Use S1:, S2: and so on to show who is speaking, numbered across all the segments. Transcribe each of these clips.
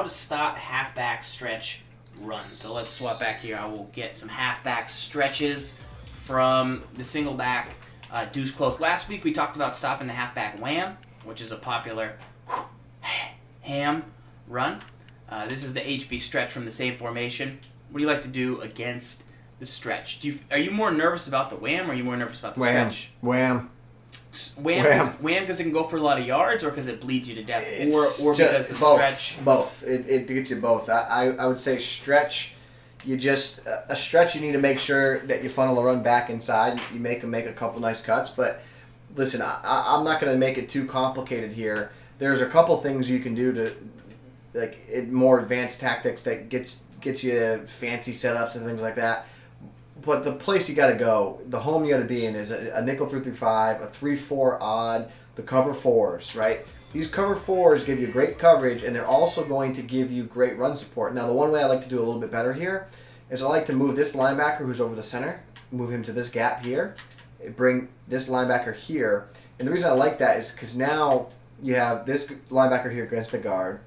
S1: to stop halfback stretch runs. So let's swap back here. I will get some halfback stretches from the single back deuce close. Last week we talked about stopping the halfback wham, which is a popular ham run. This is the HB stretch from the same formation. What do you like to do against the stretch? Are you more nervous about the wham, or are you more nervous about the stretch?
S2: Wham
S1: Because it can go for a lot of yards, or because it bleeds you to death, or because of stretch?
S2: Both. It gets you both. I would say stretch. A stretch, you need to make sure that you funnel a run back inside. You make a couple nice cuts. But listen, I'm not going to make it too complicated here. There's a couple things you can do to more advanced tactics that gets you fancy setups and things like that. But the place you got to go, the home you got to be in is a nickel 3-5, a 3-4 odd, the cover fours, right? These cover fours give you great coverage, and they're also going to give you great run support. Now, the one way I like to do a little bit better here is I like to move this linebacker who's over the center, move him to this gap here, bring this linebacker here. And the reason I like that is because now you have this linebacker here against the guard,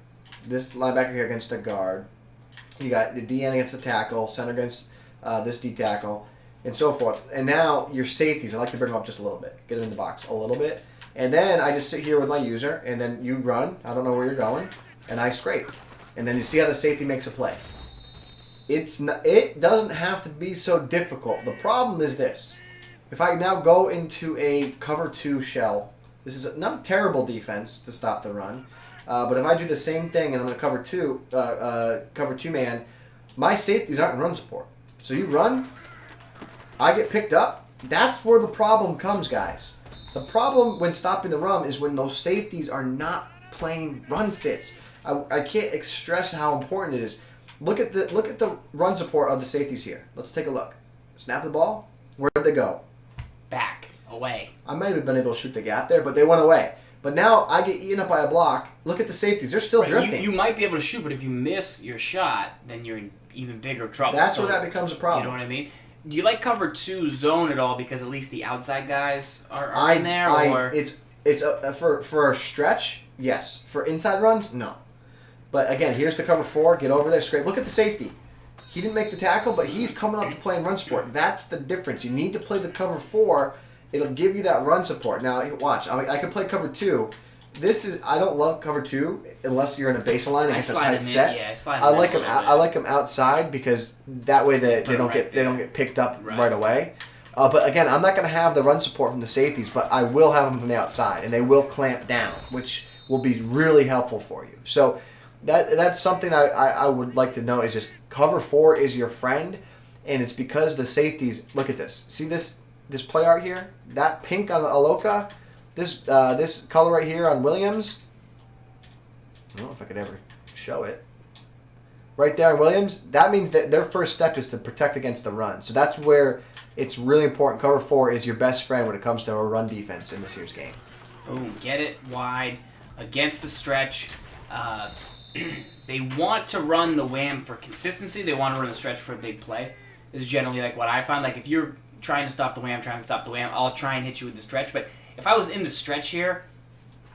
S2: this linebacker here against the guard. You got the DN against the tackle, center against this D tackle, and so forth. And now your safeties, I like to bring them up just a little bit, get it in the box a little bit. And then I just sit here with my user, and then you run. I don't know where you're going, and I scrape. And then you see how the safety makes a play. It doesn't have to be so difficult. The problem is this. If I now go into a cover 2 shell, this is not a terrible defense to stop the run, but if I do the same thing and I'm in a cover 2 man, my safeties aren't in run support. So you run, I get picked up. That's where the problem comes, guys. The problem when stopping the run is when those safeties are not playing run fits. I can't stress how important it is. Look at the run support of the safeties here. Let's take a look. Snap the ball. Where'd they go?
S1: Back. Away.
S2: I might have been able to shoot the gap there, but they went away. But now I get eaten up by a block. Look at the safeties. They're still drifting.
S1: You might be able to shoot, but if you miss your shot, then you're in even bigger trouble.
S2: That's where that becomes a problem.
S1: You know what I mean? Do you like cover 2 zone at all because at least the outside guys are in there? Or
S2: it's for a stretch, yes. For inside runs, no. But again, here's the cover 4. Get over there, scrape. Look at the safety. He didn't make the tackle, but he's coming up to play in run support. That's the difference. You need to play the cover 4. It'll give you that run support. Now, watch. I can play cover 2. I don't love cover 2 unless you're in a baseline and it's a tight set.
S1: Yeah,
S2: I like them outside because that way they don't get picked up right away. But again, I'm not going to have the run support from the safeties, but I will have them from the outside, and they will clamp down, which will be really helpful for you. So that's something I would like to know is just cover 4 is your friend, and it's because the safeties. Look at this. See this play art here? That pink on Aloka. This color right here on Williams, I don't know if I could ever show it. Right there on Williams, that means that their first step is to protect against the run. So that's where it's really important. Cover 4 is your best friend when it comes to a run defense in this year's game.
S1: Boom, get it wide against the stretch. They want to run the wham for consistency. They want to run the stretch for a big play. This is generally like what I find. Like if you're trying to stop the wham, I'll try and hit you with the stretch. But if I was in the stretch here,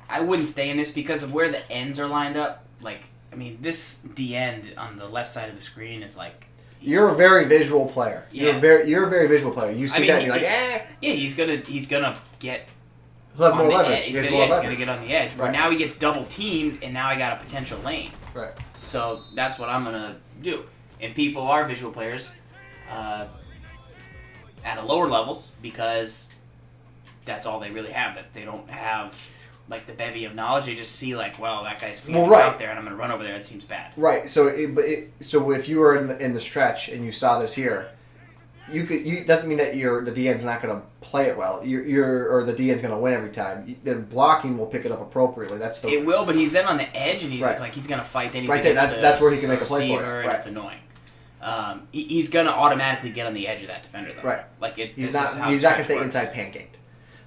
S1: I wouldn't stay in this because of where the ends are lined up. Like, I mean, this D end on the left side of the screen is like.
S2: You're a very visual player.
S1: Yeah.
S2: You're a very visual player. You see that and you're like,
S1: Yeah, he's gonna get.
S2: He'll have more leverage.
S1: He's gonna get on the edge. But now he gets double teamed, and now I got a potential lane.
S2: Right.
S1: So that's what I'm gonna do. And people are visual players at a lower levels because that's all they really have. That they don't have like the bevy of knowledge. They just see like, well, that guy's standing out there, and I'm gonna run over there. It seems bad.
S2: Right. So if you were in the stretch and you saw this here, you doesn't mean that the DN's not gonna play it well. Or the DN's gonna win every time. The blocking will pick it up appropriately.
S1: It will, but he's then on the edge, and it's like he's gonna fight. Then he's
S2: right there. That's where he can make a play for it.
S1: And it's annoying. He's gonna automatically get on the edge of that defender, though.
S2: Right.
S1: Like
S2: he's not gonna stay inside pancaked.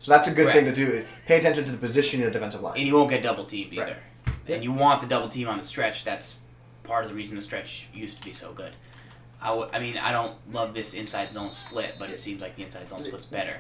S2: So that's a good thing to do. Pay attention to the position of the defensive line.
S1: And you won't get double teamed either.
S2: Right.
S1: And you want the double team on the stretch. That's part of the reason the stretch used to be so good. I don't love this inside zone split, but it seems like the inside zone split's better.